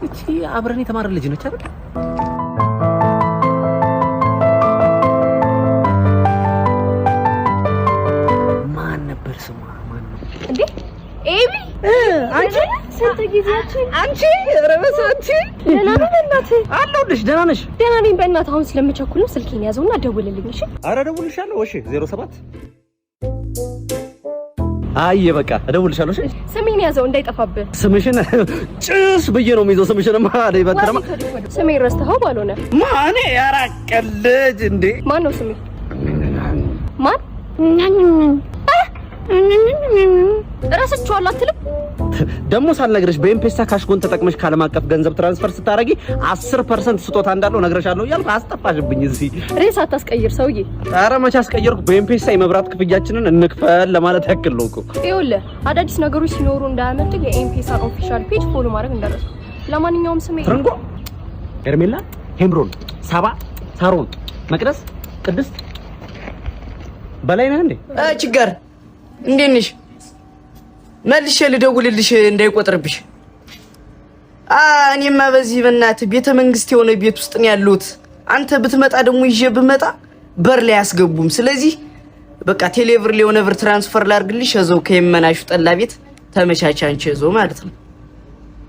እቺ አብረን የተማረ ልጅ ነች አይደል? ማን ነበር ስሟ? ማን ነው እንዴ? ኤቢ አንቺ ስንት ጊዜያችን አንቺ ረበሳ አንቺ ደህና ነህ? በእናትህ አለሁልሽ። ደህና ነሽ? ደህና ነኝ። በእናትህ አሁን ስለምቸኩል ስልኬን ያዘውና ደውልልኝ። እሺ? ኧረ እደውልልሻለሁ። እሺ 07 አይ በቃ እደውልልሻለሁ። እሺ? ስሜን ያዘው እንዳይጠፋብህ። ስምሽን ጭስ ብዬ ነው የሚይዘው። ስምሽንማ ላይ በተረማ ስሜን ረስተኸው ባልሆነ ማኔ ያራቀልጅ እንዴ? ማን ነው ስሜ? ማን ረስቼዋለሁ አትልም? ደሞ ሳልነግርሽ በኤምፔሳ ካሽጎን ተጠቅመሽ ካለም አቀፍ ገንዘብ ትራንስፈር ስታረጊ 10% ስጦታ እንዳለው ነግረሻለሁ እያልኩ አስጠፋሽብኝ። እዚህ ሬስ አታስቀይር ሰውዬ። ኧረ መቼ አስቀየርኩ? በኤምፔሳ የመብራት ክፍያችንን እንክፈል ለማለት ያክል ነው እኮ። ይኸውልህ አዳዲስ ነገሮች ሲኖሩ እንዳያመልጥ የኤምፔሳ ኦፊሻል ፔጅ ፎሎ ማድረግ እንዳትረሳ። ለማንኛውም ስሜ ትርንጎ፣ ሄርሜላ፣ ሄምሮን፣ ሳባ፣ ሳሮን፣ መቅደስ፣ ቅድስት በላይ ነህ እንዴ? ችግር እንዴት ነሽ? መልሼ ልደውልልሽ እንዳይቆጥርብሽ። እኔማ በዚህ በእናትህ ቤተ መንግስት የሆነ ቤት ውስጥ ነው ያለሁት። አንተ ብትመጣ ደግሞ ይዤ ብመጣ በር ላይ አያስገቡም። ስለዚህ በቃ ቴሌብር ላይ የሆነ ብር ትራንስፈር ላድርግልሽ። እዛው ከየመናሹ ጠላ ቤት ተመቻቻ አንቺ እዛው ማለት ነው።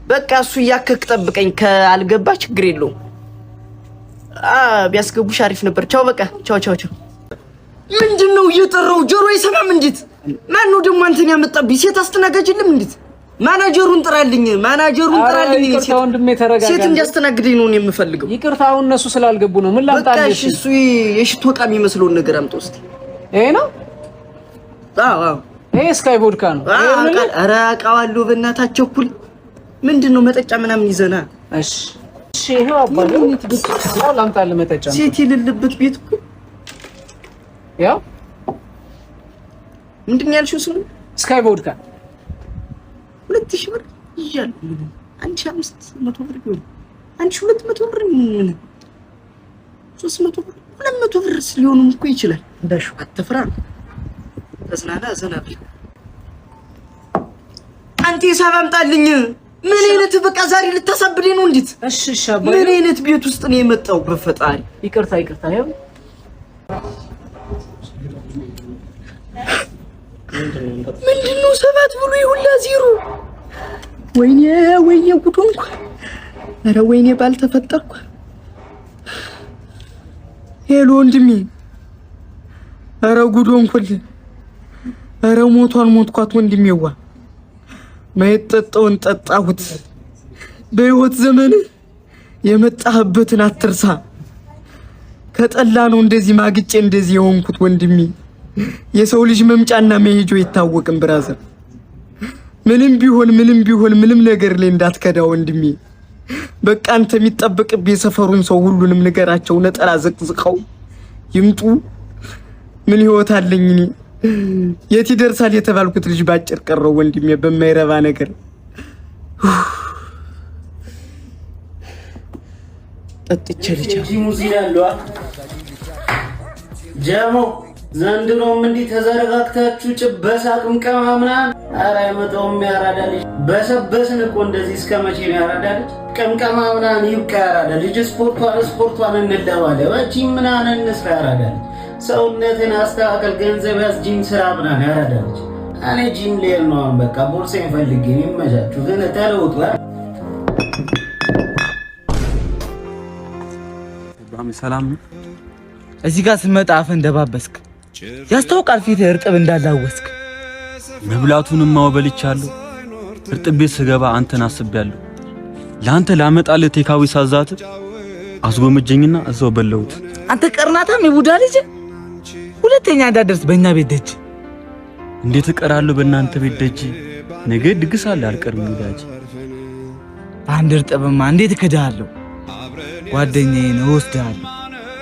በቃ እሱ እያከክ ጠብቀኝ። ካልገባ ችግር የለውም። ቢያስገቡሽ አሪፍ ነበር። ቻው በቃ ቻው ቻው ቻው። ምንድነው እየጠራው? ጆሮ አይሰማም እንዴት? ማን ነው ደግሞ አንተን ያመጣብኝ? ሴት አስተናጋጅልም እንዴት? ማናጀሩን ጥራልኝ፣ ማናጀሩን ጥራልኝ። ሴት እንዲያስተናግደኝ ነው የምፈልገው። ይቅርታው እነሱ ስላልገቡ ነው። ምን ላምጣልሽ? በቃ እሱ የሽቶ ዕቃ የሚመስለውን ነገር አምጣው እስቲ። ይሄ ነው? አዎ ይሄ ስካይ ቮድካ ነው። ኧረ አውቃለሁ። በእናታችሁ እኩል ምንድነው መጠጫ ምናምን ይዘና። እሺ ይሄው አባሉ ነው ላምጣልህ መጠጫ። ሴት የሌለበት ቤት እኮ ያው ምንድን ነው ያልሽው? ስሙ ስካይ ቮድካ 2000 ብር ይያል። 1500 ብር ነው። 1200 ብር ምን 300 ብር 200 ብር ሊሆንም እኮ ይችላል። እንዳሽ አትፍራ። ተስናና ዘናቢ አንተ ሂሳብ አምጣልኝ። ምን አይነት በቃ ዛሬ ልታሳብደኝ ነው እንዴት? እሺ ሻባ ምን አይነት ቤት ውስጥ ነው የመጣው? በፈጣሪ ይቅርታ ይሄው ምንድነው 7 ብሎ ይሁላ 0? ወይኔ ጉድ ሆንኩ። ኧረ ወይኔ ባልተፈጠርኩ። ሄሎ ወንድሜ፣ ኧረ ጉድ ሆንኩልህ። ኧረ ሞትኳት ወንድሜዋ። ማይጠጣውን ጠጣሁት። በህይወት ዘመን የመጣህበትን አትርሳ። ከጠላ ነው እንደዚህ ማግጬ እንደዚህ የሆንኩት ወንድሜ። የሰው ልጅ መምጫና መሄጃው ይታወቅም ብራዘር። ምንም ቢሆን ምንም ነገር ላይ እንዳትከዳ ወንድሜ። በቃ አንተ የሚጠበቅብህ የሰፈሩን ሰው ሁሉንም ንገራቸው። ነጠላ ዘቅዝቀው ይምጡ። ምን ህይወት አለኝ እኔ? የት ይደርሳል የተባልኩት ልጅ ባጭር ቀረው ወንድሜ በማይረባ ነገር። ጠጥቼ ልጅ ጀሞ ዘንድሮም እንዲህ ተዘረጋግታችሁ ጭበሳ ቅምቀማ ምናምን። ኧረ አይመጣውም ያራዳ ልጅ። በሰበስን እኮ እንደዚህ እስከ መቼ ነው ያራዳ ልጅ? ቅምቀማ ምናምን ይብቃ ያራዳ ልጅ። ስፖርቷን እንደባለ ጂም ምናምን እንስራ ያራዳ ልጅ። ሰውነትን አስተካከል፣ ገንዘብ ያዝ፣ ጂም ስራ ምናምን ያራዳ ልጅ። እኔ ጂም ልሄድ ነው አሁን በቃ ቦርሳዬን ፈልጌ። ይመቻችሁ ግን ተለውጡ። ሰላም እዚህ ጋር ስመጣ አፈ እንደባበስክ ያስታውቃል። ፊትህ እርጥብ እንዳላወስክ። መብላቱንም ማወበልቻለሁ። እርጥብ ቤት ስገባ አንተን አስቤያለሁ። ላንተ ላመጣልህ ቴካዊ ሳዛት አስጎመጀኝና እዛው በለውት። አንተ ቀርናታም የቡዳ ልጅ ሁለተኛ እንዳደርስ በእኛ ቤት ደጅ። እንዴት እቀራለሁ በእናንተ ቤት ደጅ? ነገ ድግስ አለ አልቀርም ወዳጅ። አንድ እርጥብማ እንዴት እከዳለሁ? ጓደኛዬን እወስዳለሁ።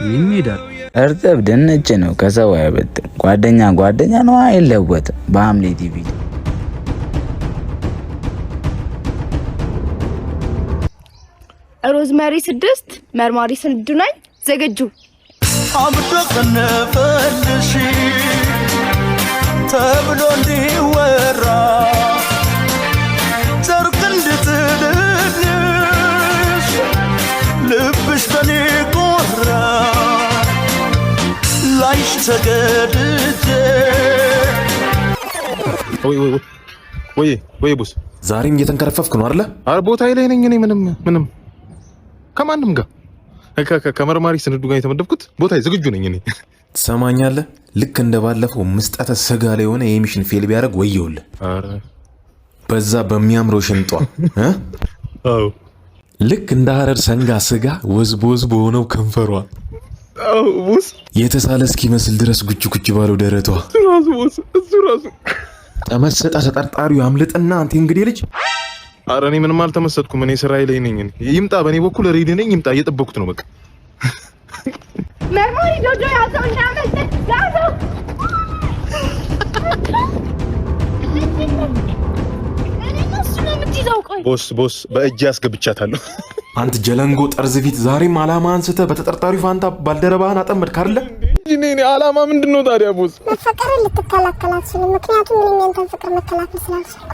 ምን ይሄዳል? እርጥብ ድንች ነው ከሰው አይበልጥም። ጓደኛ ነው አይለወጥም። በሐምሌ ቲቪ ሮዝመሪ 6 መርማሪ 6 ነኝ ዘገጁ አብዶ ከነፈልሽ ተብሎ እንዲወራ ዘር ላይሽ ተገድጄ ወይ ቡስ ዛሬም እየተንከረፈፍክ ነው አይደለ? አረ ቦታዬ ላይ ነኝ እኔ ምንም ከማንም ጋር ከመርማሪ ስንዱ ጋር የተመደብኩት ቦታዬ ዝግጁ ነኝ እኔ። ትሰማኛለህ? ልክ እንደባለፈው ምስጠተ ስጋ ላይ ሆነ የሚሽን ፌል ቢያደርግ ወየውልህ። አረ በዛ በሚያምረው ሽንጧ አው ልክ እንደ ሐረር ሰንጋ ስጋ ወዝቦዝ በሆነው ከንፈሯ አው ቡስ የተሳለ እስኪመስል ድረስ ጉጭ ባለው ደረቷ እሱ ራሱ ተመሰጣ ተጠርጣሪው አምልጥና አንተ እንግዲህ ልጅ። አረ እኔ ምንም አልተመሰጥኩም። እኔ ስራዬ ላይ ነኝ። ይምጣ በእኔ በኩል ሬዲ ነኝ። ይምጣ እየጠበኩት ነው በቃ። መርማሪ ጆጆ ያዘው እንዳመልጥ ያዘው። ቦስ በእጅ ያስገብቻታለሁ። አንተ ጀለንጎ ጠርዝ ፊት ዛሬም አላማ አንስተ በተጠርጣሪው ፋንታ ባልደረባህን አጠመድክ አይደለ? እኔ አላማ ምንድነው ታዲያ ቦስ? መፈቀርን ልትከላከላት ሲል ምክንያቱም ምንም ያንተን ፍቅር መከላከል ስላልቻልኩ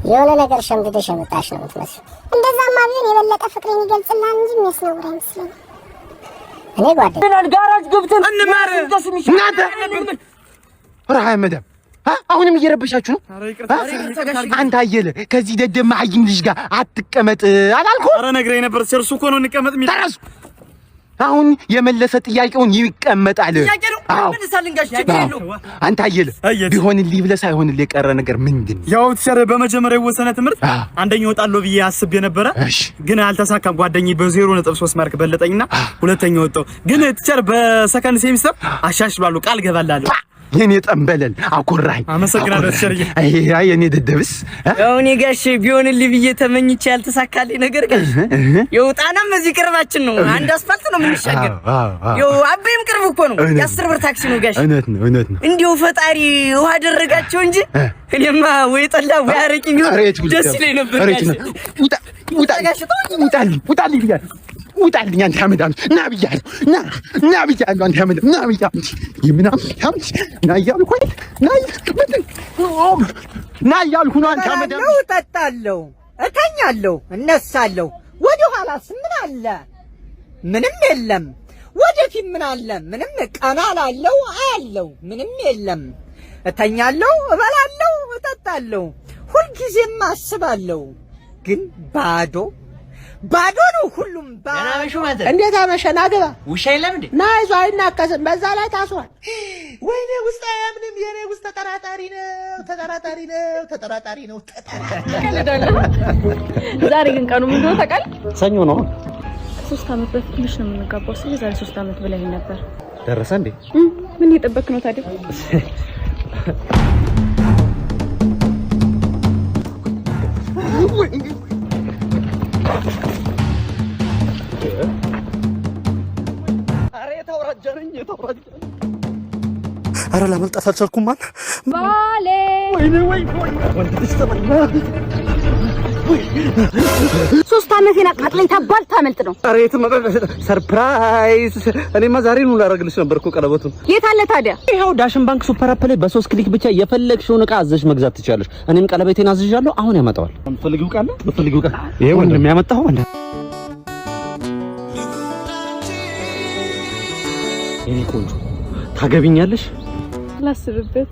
የሆነ ነገር ሸምድደሽ የመጣሽ ነው የምትመስለው። እንደዛማ ቢሆን የበለጠ ፍቅሬን ይገልጽልሃል እንጂ የሚያስነውር አይመስለኝም። እኔ ጓደኛ ጋራጅ ገብተን እንማር እናንተ ራሃይ መዳም አሁንም እየረበሻችሁ ነው። አንተ አየለ ከዚህ ደደብ ማህይም ልጅ ጋር አትቀመጥ አላልኩም? አረ ነግሬ ነበር። እርሱ እኮ ነው እንቀመጥ የሚል ተራሱ። አሁን የመለሰ ጥያቄውን ይቀመጣል። አዎ አንተ አየለ ቢሆንልኝ ብለህ ሳይሆንልህ የቀረ ነገር ምንድን ነው? ያው ተሰረ በመጀመሪያ የወሰነ ትምህርት አንደኛ ወጣለሁ ብዬ አስቤ ነበረ፣ ግን አልተሳካም። ጓደኛዬ በ0.3 ማርክ በለጠኝና ሁለተኛ ወጣሁ። ግን ተሰረ በሰከንድ ሴሚስተር አሻሽላለሁ ቃል ገባላለሁ። የኔ ጠንበለል አኮራኝ። አመሰግናለሁ ተሸርዬ። አይ የኔ ደደብስ ያው እኔ ጋሽ ቢሆንልኝ ብዬ ተመኝቼ ያልተሳካልኝ ነገር ጋሽ የውጣናም እዚህ ቅርባችን ነው። አንድ አስፋልት ነው የምንሻገር። ያው አቤም ቅርብ እኮ ነው። የ10 ብር ታክሲ ነው ጋሽ። እውነት ነው። እንዲሁ ፈጣሪ ውሃ አደረጋቸው እንጂ እኔማ ወይ ጠላ ወይ አረቂ ቢሆን ደስ ይለኝ ነበር ጋሽ። ውጣልኝ ብያለሁ። ውጣልኝ አንተ አመዳም ና ብያለሁ። ና ብያለሁ አንተ አመዳም ና ብያለሁ። ይምናም ና እያልኩ ና እያልኩ ነው አንተ አመዳም። እጠጣለሁ፣ እተኛለሁ፣ እነሳለሁ። ወደ ኋላስ ምን አለ? ምንም የለም። ወደፊት ምን አለ? ምንም። ቀና ላለው አያለው ምንም የለም። እተኛለሁ፣ እበላለሁ፣ እጠጣለሁ፣ ሁልጊዜም አስባለሁ። ግን ባዶ ነው ሁሉም። እንዴት አመሸህ? ና ግባ። ውሻ የለም እንዴ? ና ይዞ አይናከስም። በዛ ላይ ታስሯል። ወይኔ ውስጥ አያምንም። የኔ ውስጥ ተጠራጣሪ ነው። ዛሬ ግን ቀኑ ምን እንደሆነ ታውቃለህ? ሰኞ ነው። 3 አመት በፊት ልጅ ነው የምንጋባው። ስለዚህ ዛሬ 3 አመት ብለኸኝ ነበር። ደረሰ እንዴ? ምን እየጠበክ ነው ታዲያ? አረ ላመልጣት አልቻልኩም ማለት ባሌ ወይ 3 አመቴን አቃጥለኝ ታባል ታመልጥ ነው። አረ ሰርፕራይዝ! እኔማ ዛሬ ነው ላደርግልሽ ነበር እኮ ቀለበቱን። የት አለ ታዲያ? ይሄው ዳሽን ባንክ ሱፐር አፕ ላይ በ3 ክሊክ ብቻ የፈለግሽውን ዕቃ አዘሽ መግዛት ትችላለሽ። እኔም ቀለበቴን አዝዣለሁ። አሁን ያመጣዋል። በፈልጊው ቃል ይሄ ወንድም ያመጣው ወንድ የኔ ቆንጆ ታገቢኛለሽ? ላስብበት።